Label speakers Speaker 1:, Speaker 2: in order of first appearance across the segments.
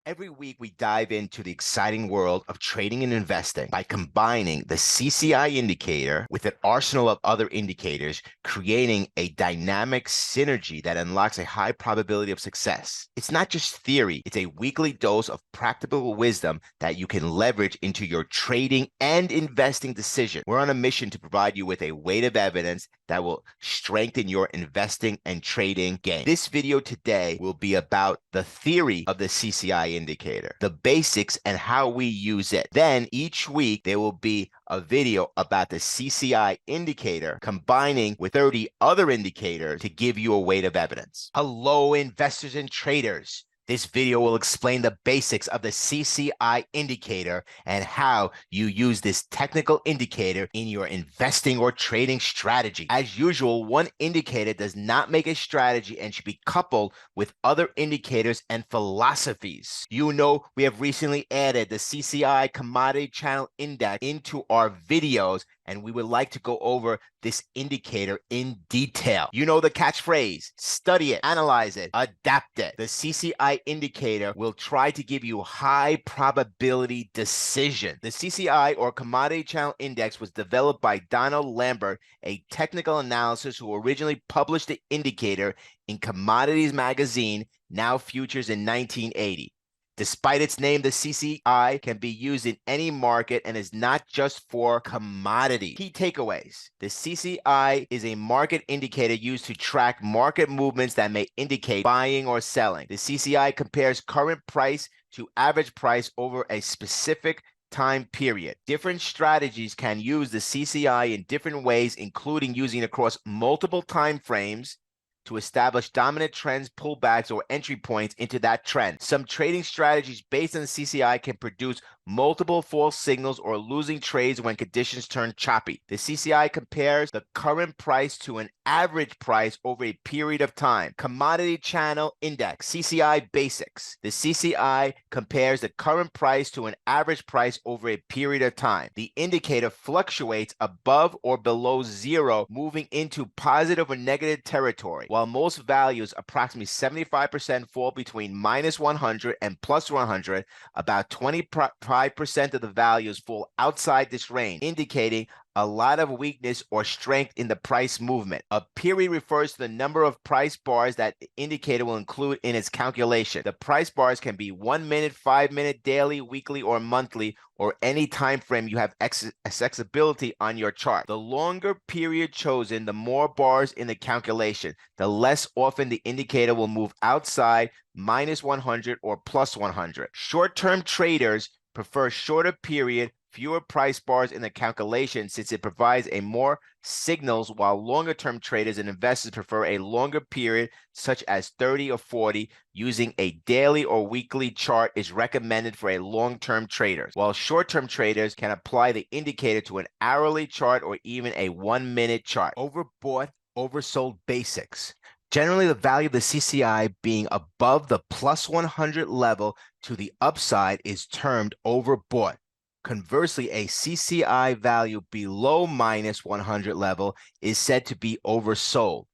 Speaker 1: Every week, we dive into the exciting world of trading and investing by combining the CCI indicator with an arsenal of other indicators, creating a dynamic synergy that unlocks a high probability of success. It's not just theory, it's a weekly dose of practical wisdom that you can leverage into your trading and investing decisions. We're on a mission to provide you with a weight of evidence that will strengthen your investing and trading game. This video today will be about the theory of the CCI indicator, the basics and how we use it. Then each week there will be a video about the CCI indicator combining with 30 other indicators to give you a weight of evidence. Hello, investors and traders. This video will explain the basics of the CCI indicator and how you use this technical indicator in your investing or trading strategy. As usual, one indicator does not make a strategy and should be coupled with other indicators and philosophies. You know, we have recently added the CCI Commodity Channel Index into our videos, and we would like to go over this indicator in detail. You know the catchphrase: study it, analyze it, adapt it. The CCI indicator will try to give you high probability decision. The CCI, or Commodity Channel Index, was developed by Donald Lambert, a technical analyst who originally published the indicator in Commodities magazine, now Futures, in 1980. Despite its name, the CCI can be used in any market and is not just for commodity. Key takeaways: the CCI is a market indicator used to track market movements that may indicate buying or selling. The CCI compares current price to average price over a specific time period. Different strategies can use the CCI in different ways, including using it across multiple time frames to establish dominant trends, pullbacks, or entry points into that trend. Some trading strategies based on the CCI can produce multiple false signals or losing trades when conditions turn choppy. The CCI compares the current price to an average price over a period of time. Commodity Channel Index, CCI Basics. The CCI compares the current price to an average price over a period of time. The indicator fluctuates above or below zero, moving into positive or negative territory. While most values, approximately 75%, fall between minus 100 and plus 100, about 25% of the values fall outside this range, indicating a lot of weakness or strength in the price movement. A period refers to the number of price bars that the indicator will include in its calculation. The price bars can be 1 minute, 5 minute, daily, weekly, or monthly, or any time frame you have accessibility on your chart. The longer period chosen, the more bars in the calculation, the less often the indicator will move outside minus 100 or plus 100. Short-term traders prefer shorter period, fewer price bars in the calculation, since it provides a more signals, while longer-term traders and investors prefer a longer period, such as 30 or 40. Using a daily or weekly chart is recommended for a long-term traders, while short-term traders can apply the indicator to an hourly chart or even a 1-minute chart. Overbought, oversold basics. Generally, the value of the CCI being above the plus 100 level to the upside is termed overbought. Conversely, a CCI value below minus 100 level is said to be oversold.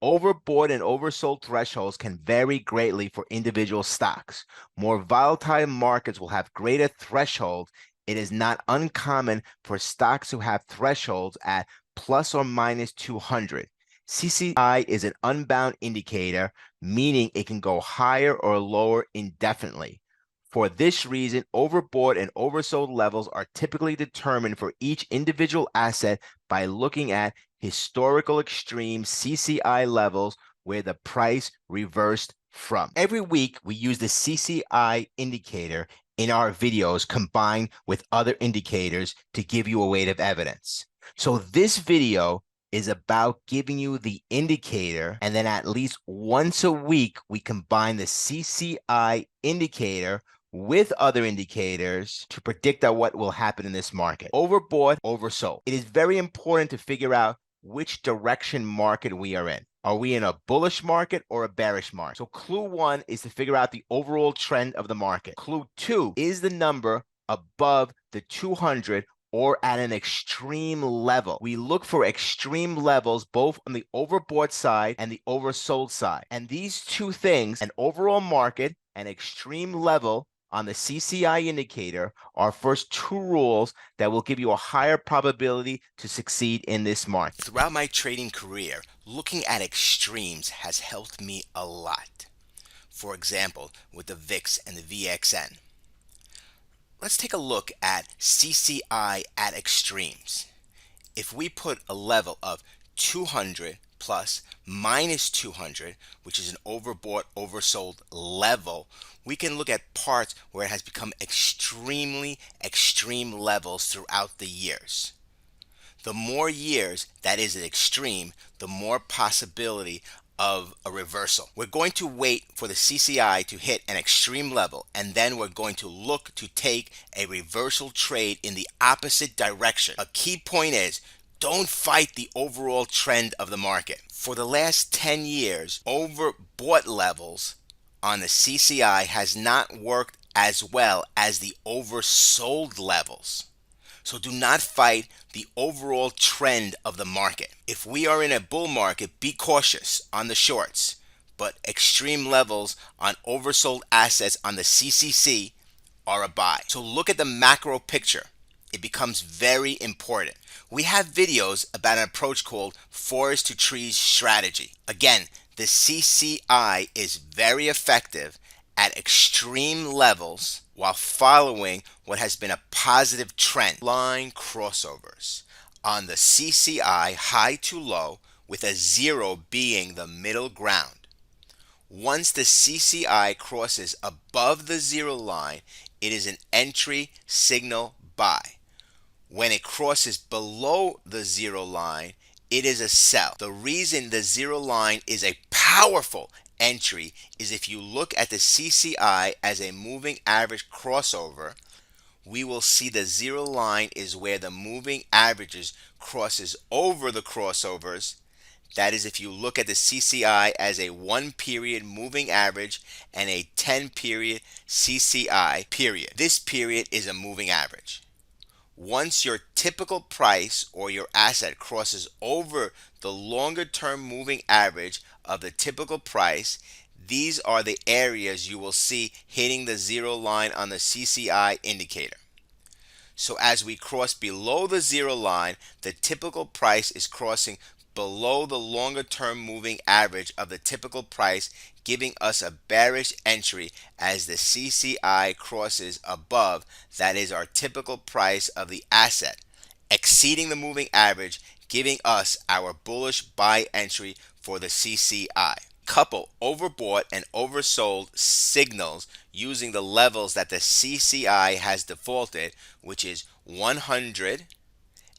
Speaker 1: Overbought and oversold thresholds can vary greatly for individual stocks. More volatile markets will have greater thresholds. It is not uncommon for stocks to have thresholds at plus or minus 200. CCI is an unbound indicator, meaning it can go higher or lower indefinitely. For this reason, overbought and oversold levels are typically determined for each individual asset by looking at historical extreme CCI levels where the price reversed from. Every week, we use the CCI indicator in our videos combined with other indicators to give you a weight of evidence. So this video is about giving you the indicator, and then at least once a week, we combine the CCI indicator with other indicators to predict what will happen in this market. Overbought, oversold. It is very important to figure out which direction market we are in. Are we in a bullish market or a bearish market? So clue 1 is to figure out the overall trend of the market. Clue 2 is the number above the 200 or at an extreme level. We look for extreme levels both on the overbought side and the oversold side. And these two things, an overall market, an extreme level, on the CCI indicator are first two rules that will give you a higher probability to succeed in this market. Throughout my trading career, looking at extremes has helped me a lot. For example, with the VIX and the VXN. Let's take a look at CCI at extremes. If we put a level of 200 plus minus 200, which is an overbought, oversold level, we can look at parts where it has become extremely extreme levels throughout the years. The more years that is an extreme, the more possibility of a reversal. We're going to wait for the CCI to hit an extreme level, and then we're going to look to take a reversal trade in the opposite direction. A key point is, don't fight the overall trend of the market. For the last 10 years, overbought levels on the CCI has not worked as well as the oversold levels. So do not fight the overall trend of the market. If we are in a bull market, be cautious on the shorts, but extreme levels on oversold assets on the CCC are a buy. So look at the macro picture. It becomes very important. We have videos about an approach called forest to trees strategy. Again, the CCI is very effective at extreme levels while following what has been a positive trend. Line crossovers on the CCI high to low with a zero being the middle ground. Once the CCI crosses above the zero line, it is an entry signal buy. When it crosses below the zero line, it is a sell. The reason the zero line is a powerful entry is if you look at the CCI as a moving average crossover, we will see the zero line is where the moving averages crosses over the crossovers. That is if you look at the CCI as a 1 period moving average and a 10 period CCI period. This period is a moving average. Once your typical price or your asset crosses over the longer term moving average of the typical price, these are the areas you will see hitting the zero line on the CCI indicator. So as we cross below the zero line, the typical price is crossing below the longer term moving average of the typical price, giving us a bearish entry as the CCI crosses above, that is our typical price of the asset, exceeding the moving average, giving us our bullish buy entry for the CCI. Couple overbought and oversold signals using the levels that the CCI has defaulted, which is 100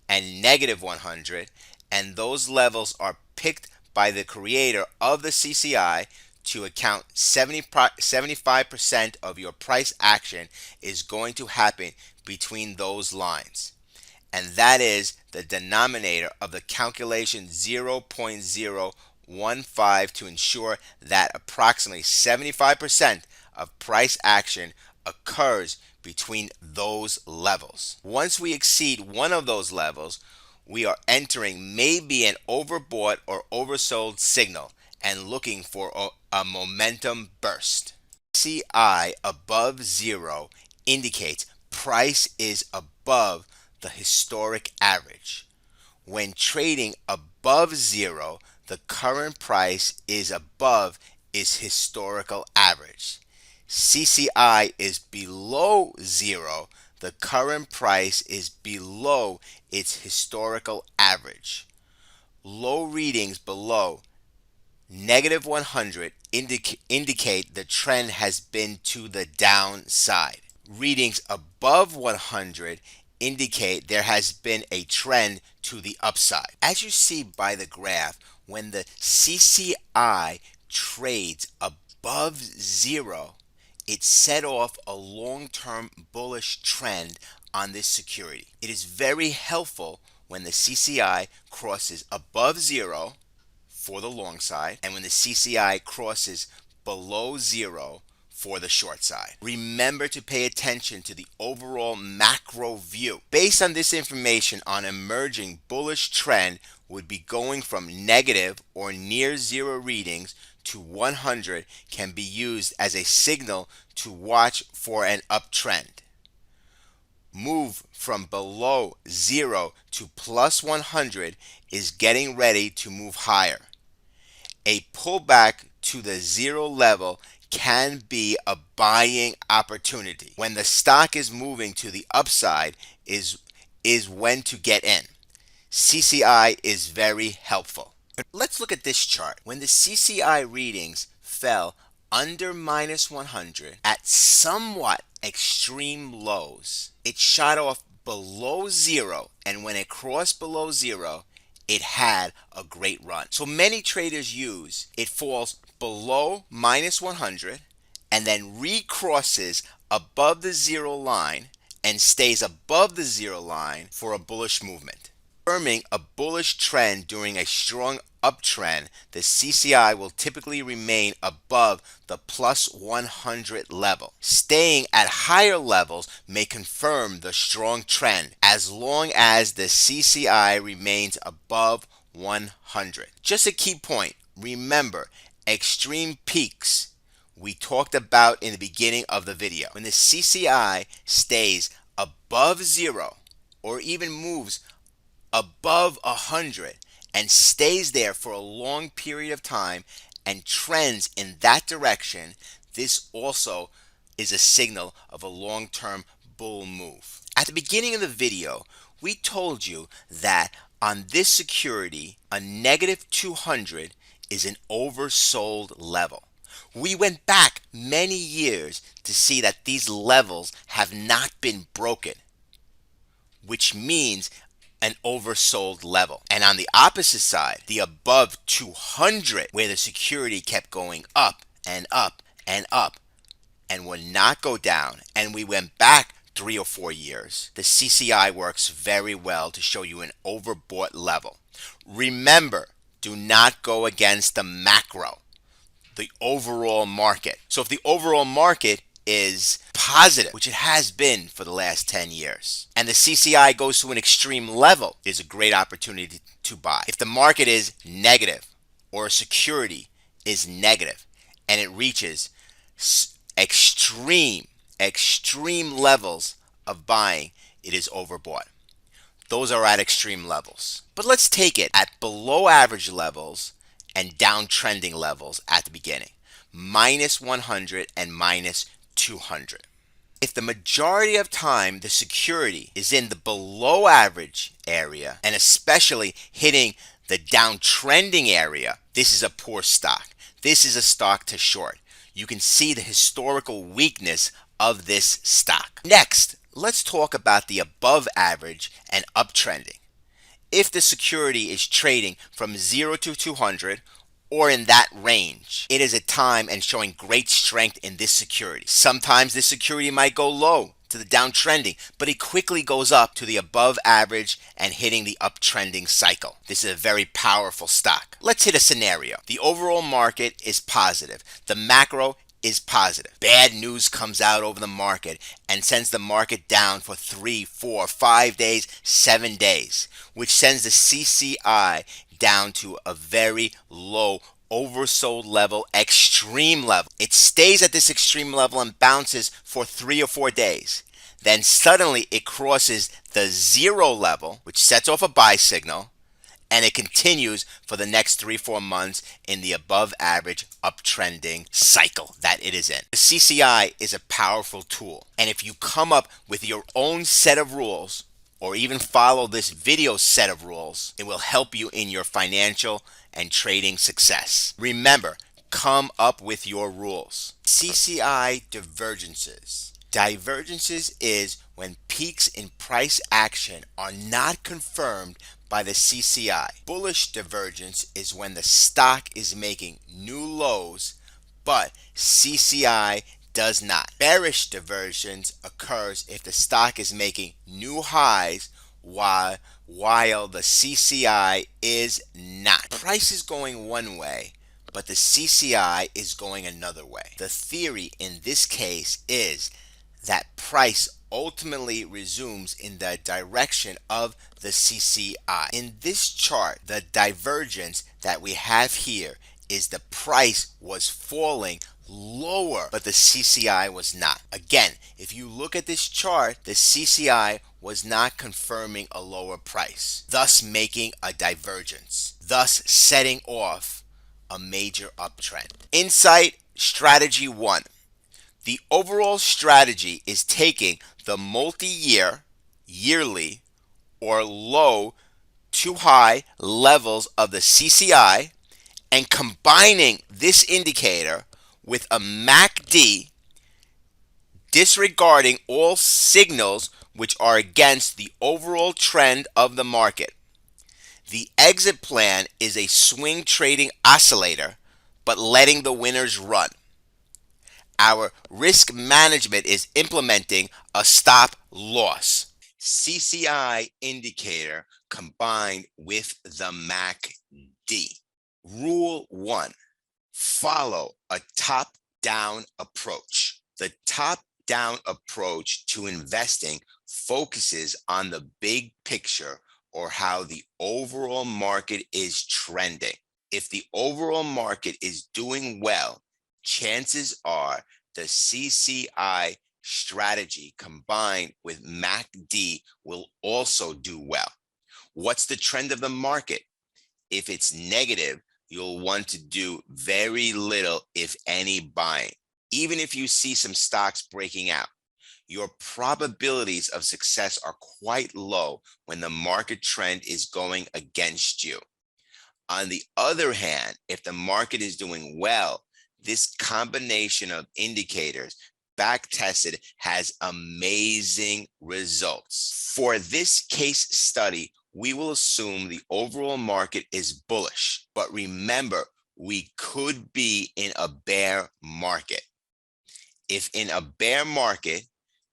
Speaker 1: and negative 100, and those levels are picked by the creator of the CCI to account 75% of your price action is going to happen between those lines. And that is the denominator of the calculation 0.015 to ensure that approximately 75% of price action occurs between those levels. Once we exceed one of those levels, we are entering maybe an overbought or oversold signal and looking for a momentum burst. CI above zero indicates price is above the historic average. When trading above zero, the current price is above its historical average. CCI is below zero, the current price is below its historical average. Low readings below negative 100 indicate the trend has been to the downside. Readings above 100 indicate there has been a trend to the upside. As you see by the graph, when the CCI trades above zero, it set off a long-term bullish trend on this security. It is very helpful when the CCI crosses above zero for the long side and when the CCI crosses below zero for the short side. Remember to pay attention to the overall macro view. Based on this information, on emerging bullish trend would be going from negative or near zero readings to 100 can be used as a signal to watch for an uptrend. Move from below 0 to plus 100 is getting ready to move higher. A pullback to the 0 level can be a buying opportunity. When the stock is moving to the upside is when to get in. CCI is very helpful. Let's look at this chart. When the CCI readings fell under minus 100 at somewhat extreme lows, it shot off below 0, and when it crossed below 0, it had a great run. So many traders use it falls below minus 100 and then recrosses above the 0 line and stays above the 0 line for a bullish movement. Confirming a bullish trend during a strong uptrend, the CCI will typically remain above the plus 100 level. Staying at higher levels may confirm the strong trend as long as the CCI remains above 100. Just a key point, remember, extreme peaks we talked about in the beginning of the video. When the CCI stays above 0 or even moves above 100 and stays there for a long period of time and trends in that direction, this also is a signal of a long-term bull move. At the beginning of the video, we told you that on this security, a negative 200 is an oversold level. We went back many years to see that these levels have not been broken, which means an oversold level. And on the opposite side, the above 200, where the security kept going up and up and up and would not go down, and we went back 3 or 4 years, the CCI works very well to show you an overbought level. Remember, do not go against the macro, the overall market. So if the overall market is positive, which it has been for the last 10 years, and the CCI goes to an extreme level, is a great opportunity to buy. If the market is negative or a security is negative and it reaches extreme levels of buying, it is overbought. Those are at extreme levels. But let's take it at below average levels and downtrending levels at the beginning, minus 100 and minus 200. If the majority of time the security is in the below average area and especially hitting the downtrending area, this is a poor stock. This is a stock to short. You can see the historical weakness of this stock. Next, let's talk about the above average and uptrending. If the security is trading from 0 to 200 or in that range, it is a time and showing great strength in this security. Sometimes this security might go low to the downtrending, but it quickly goes up to the above average and hitting the uptrending cycle. This is a very powerful stock. Let's hit a scenario. The overall market is positive. The macro is positive. Bad news comes out over the market and sends the market down for 3, 4, 5 days, 7 days, which sends the CCI down to a very low oversold level, extreme level. It stays at this extreme level and bounces for 3 or 4 days. Then suddenly it crosses the 0 level, which sets off a buy signal, and it continues for the next 3-4 months in the above average uptrending cycle that it is in. The CCI is a powerful tool, and if you come up with your own set of rules or even follow this video set of rules, it will help you in your financial and trading success. Remember, come up with your rules. CCI divergences. Divergences is when peaks in price action are not confirmed by the CCI. Bullish divergence is when the stock is making new lows, but CCI does not. Bearish divergence occurs if the stock is making new highs while the CCI is not. Price is going one way, but the CCI is going another way. The theory in this case is that price ultimately resumes in the direction of the CCI. In this chart, the divergence that we have here is the price was falling lower, but the CCI was not. Again, if you look at this chart, the CCI was not confirming a lower price, thus making a divergence, thus setting off a major uptrend. Insight strategy 1. The overall strategy is taking the multi-year, yearly, or low to high levels of the CCI and combining this indicator with a MACD, disregarding all signals which are against the overall trend of the market. The exit plan is a swing trading oscillator, but letting the winners run. Our risk management is implementing a stop loss. CCI indicator combined with the MACD. Rule 1. Follow a top-down approach. The top-down approach to investing focuses on the big picture or how the overall market is trending. If the overall market is doing well, chances are the CCI strategy combined with MACD will also do well. What's the trend of the market? If it's negative, you'll want to do very little, if any, buying. Even if you see some stocks breaking out, your probabilities of success are quite low when the market trend is going against you. On the other hand, if the market is doing well, this combination of indicators back tested has amazing results. For this case study, we will assume the overall market is bullish, but remember, we could be in a bear market. If in a bear market,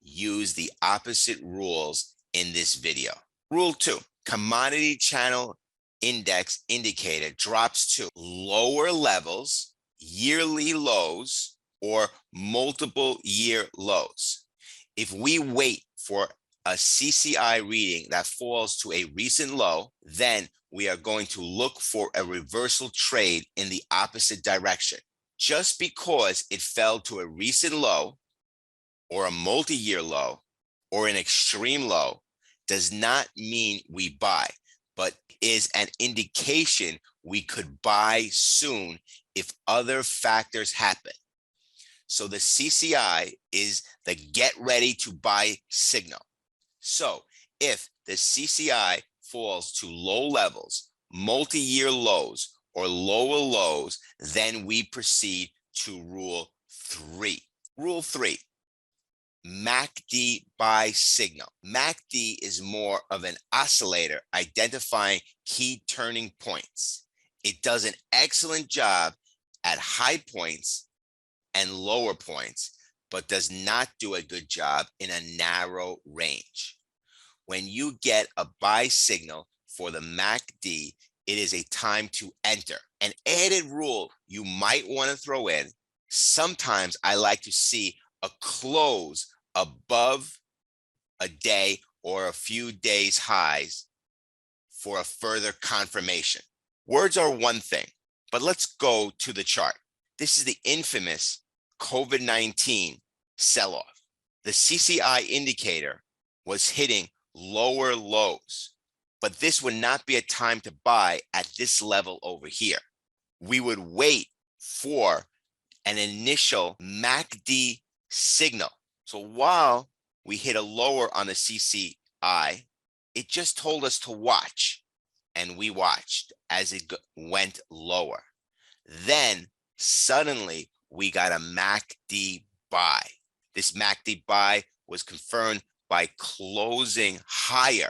Speaker 1: use the opposite rules in this video. Rule 2, commodity channel index indicator drops to lower levels, yearly lows, or multiple year lows. If we wait for a CCI reading that falls to a recent low, then we are going to look for a reversal trade in the opposite direction. Just because it fell to a recent low or a multi-year low or an extreme low does not mean we buy, but is an indication we could buy soon if other factors happen. So the CCI is the get ready to buy signal. So if the CCI falls to low levels, multi-year lows, or lower lows, then we proceed to rule 3. Rule 3, MACD buy signal. MACD is more of an oscillator identifying key turning points. It does an excellent job at high points and lower points, but does not do a good job in a narrow range. When you get a buy signal for the MACD, it is a time to enter. An added rule you might want to throw in, sometimes I like to see a close above a day or a few days highs for a further confirmation. Words are one thing, but let's go to the chart. This is the infamous COVID-19 sell-off. The CCI indicator was hitting lower lows, but this would not be a time to buy at this level over here. We would wait for an initial MACD signal. So while we hit a lower on the CCI, it just told us to watch, and we watched as it went lower. Then suddenly we got a MACD buy. This MACD buy was confirmed by closing higher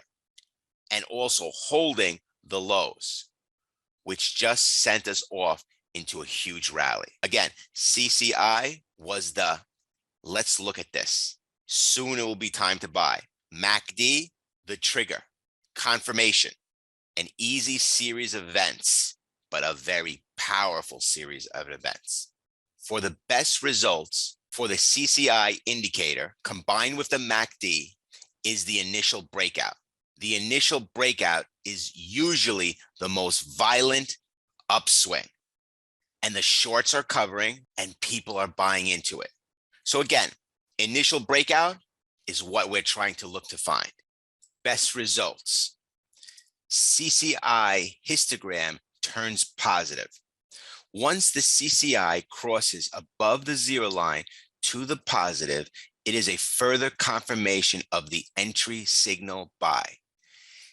Speaker 1: and also holding the lows, which just sent us off into a huge rally. Again, CCI was the let's look at this. Soon it will be time to buy. MACD, the trigger, confirmation, an easy series of events, but a very powerful series of events. For the best results for the CCI indicator combined with the MACD is the initial breakout. The initial breakout is usually the most violent upswing. and the shorts are covering and people are buying into it. So again, initial breakout is what we're trying to look to find. Best results. CCI histogram turns positive. Once the CCI crosses above the zero line to the positive, it is a further confirmation of the entry signal buy.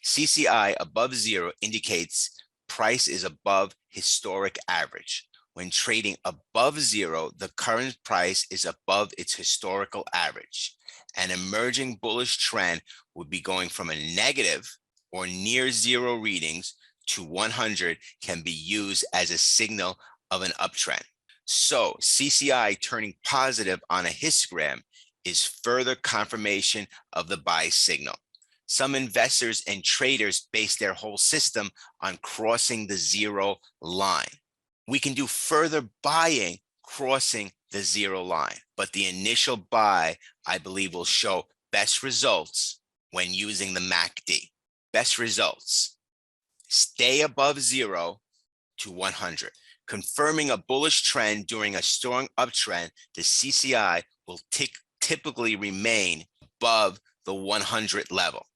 Speaker 1: CCI above zero indicates price is above historic average. When trading above zero, the current price is above its historical average. An emerging bullish trend would be going from a negative or near zero readings to 100 can be used as a signal of an uptrend. So CCI turning positive on a histogram is further confirmation of the buy signal. Some investors and traders base their whole system on crossing the zero line. We can do further buying crossing the zero line, but the initial buy, I believe, will show best results when using the MACD. Best results, stay above zero to 100. Confirming a bullish trend during a strong uptrend, the CCI will typically remain above the 100 level.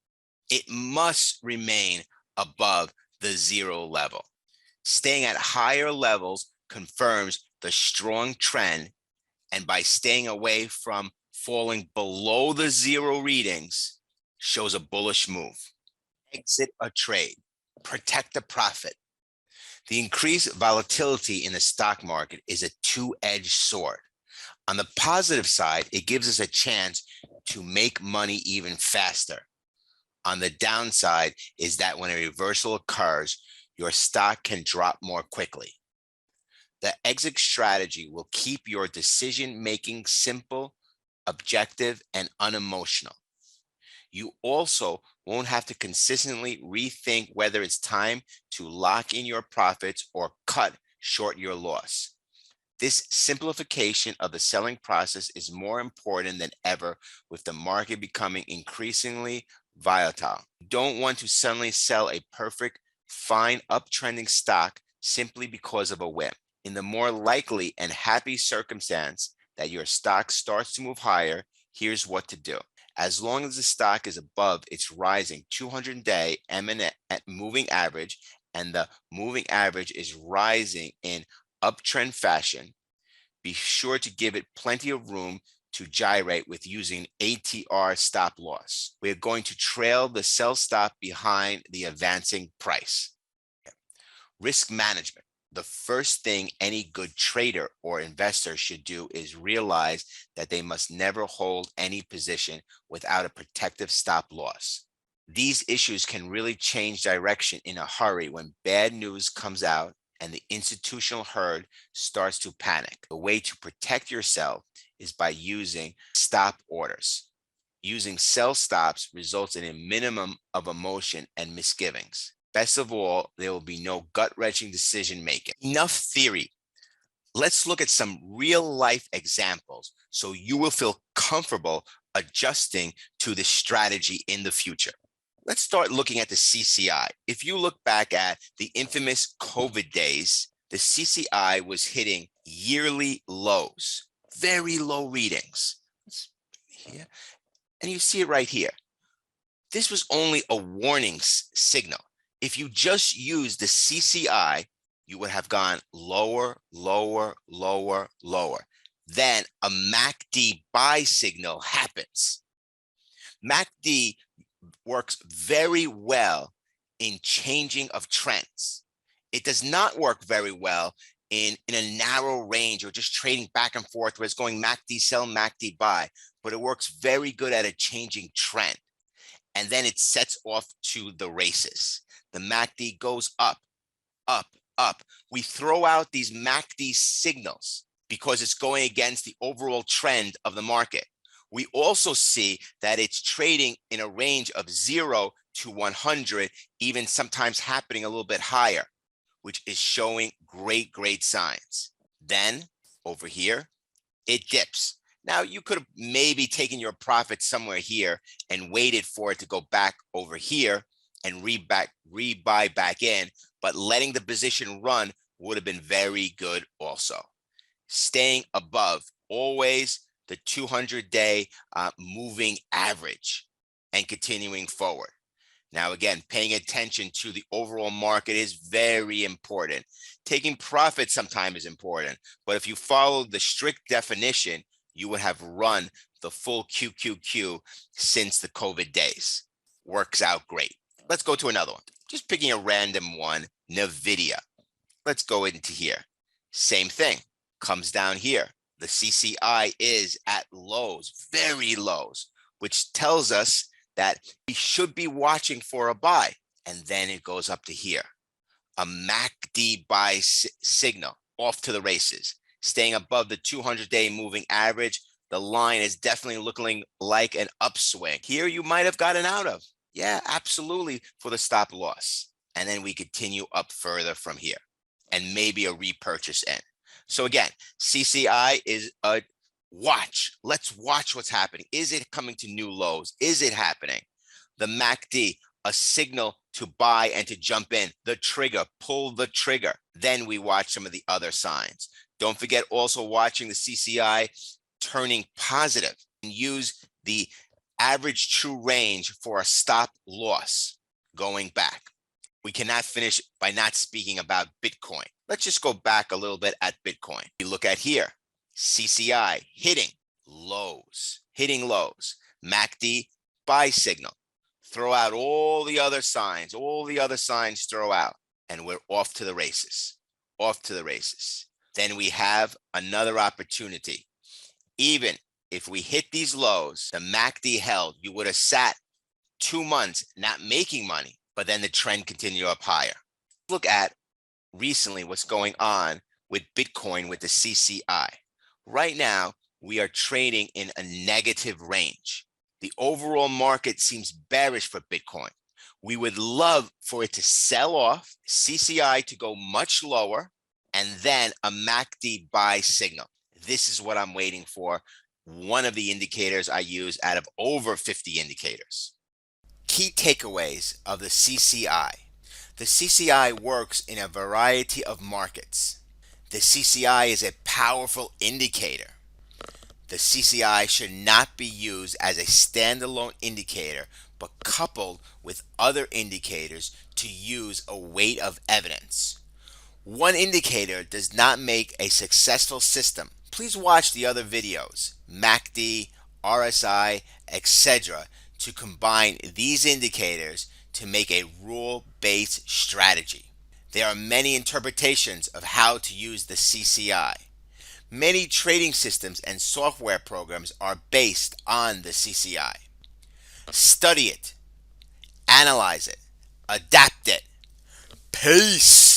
Speaker 1: It must remain above the zero level. Staying at higher levels confirms the strong trend, and by staying away from falling below the zero readings shows a bullish move. Exit a trade, protect the profit. The increased volatility in the stock market is a two-edged sword. On the positive side, it gives us a chance to make money even faster. On the downside is that when a reversal occurs, your stock can drop more quickly. The exit strategy will keep your decision-making simple, objective, and unemotional. You also won't have to consistently rethink whether it's time to lock in your profits or cut short your loss. This simplification of the selling process is more important than ever with the market becoming increasingly volatile. You don't want to suddenly sell a perfect, fine, uptrending stock simply because of a whim. In the more likely and happy circumstance that your stock starts to move higher, here's what to do. As long as the stock is above its rising 200-day moving average and the moving average is rising in uptrend fashion, be sure to give it plenty of room to gyrate with using ATR stop loss. We're going to trail the sell stop behind the advancing price. Risk management. The first thing any good trader or investor should do is realize that they must never hold any position without a protective stop loss. These issues can really change direction in a hurry when bad news comes out and the institutional herd starts to panic. The way to protect yourself is by using stop orders. Using sell stops results in a minimum of emotion and misgivings. Best of all, there will be no gut-wrenching decision making. Enough theory. Let's look at some real-life examples so you will feel comfortable adjusting to this strategy in the future. Let's start looking at the CCI. If you look back at the infamous COVID days, the CCI was hitting yearly lows, very low readings. Here, and you see it right here. This was only a warning signal. If you just used the CCI, you would have gone lower, lower, lower, lower. Then a MACD buy signal happens. MACD works very well in changing of trends. It does not work very well in a narrow range or just trading back and forth where it's going MACD sell, MACD buy, but it works very good at a changing trend. And then it sets off to the races. The MACD goes up, up, up. We throw out these MACD signals because it's going against the overall trend of the market. We also see that it's trading in a range of 0 to 100, even sometimes happening a little bit higher, which is showing great, great signs. Then over here, it dips. Now, you could have maybe taken your profit somewhere here and waited for it to go back over here and rebuy back in, but letting the position run would have been very good also. Staying above always the 200-day moving average and continuing forward. Now, again, paying attention to the overall market is very important. Taking profit sometimes is important, but if you follow the strict definition, you would have run the full QQQ since the COVID days. Works out great. Let's go to another one. Just picking a random one, NVIDIA. Let's go into here. Same thing, comes down here. The CCI is at lows, very lows, which tells us that we should be watching for a buy. And then it goes up to here. A MACD buy signal, off to the races. Staying above the 200-day moving average, the line is definitely looking like an upswing. Here you might have gotten out of. Yeah, absolutely, for the stop loss. And then we continue up further from here and maybe a repurchase in. So again, CCI is a watch. Let's watch what's happening. Is it coming to new lows? Is it happening? The MACD, a signal to buy and to jump in. The trigger, pull the trigger. Then we watch some of the other signs. Don't forget also watching the CCI turning positive, and use the average true range for a stop loss going back. We cannot finish by not speaking about Bitcoin. Let's just go back a little bit at Bitcoin. We look at here, CCI hitting lows, MACD buy signal. Throw out all the other signs, throw out, and we're off to the races, Then we have another opportunity. Even if we hit these lows, the MACD held, you would have sat 2 months not making money, but then the trend continued up higher. Look at recently what's going on with Bitcoin with the CCI. Right now, we are trading in a negative range. The overall market seems bearish for Bitcoin. We would love for it to sell off, CCI to go much lower, and then a MACD buy signal. This is what I'm waiting for. One of the indicators I use out of over 50 indicators. Key takeaways of the CCI. The CCI works in a variety of markets. The CCI is a powerful indicator. The CCI should not be used as a standalone indicator, but coupled with other indicators to use a weight of evidence. One indicator does not make a successful system. Please watch the other videos, MACD, RSI, etc., to combine these indicators to make a rule-based strategy. There are many interpretations of how to use the CCI. Many trading systems and software programs are based on the CCI. Study it, analyze it, adapt it. Peace.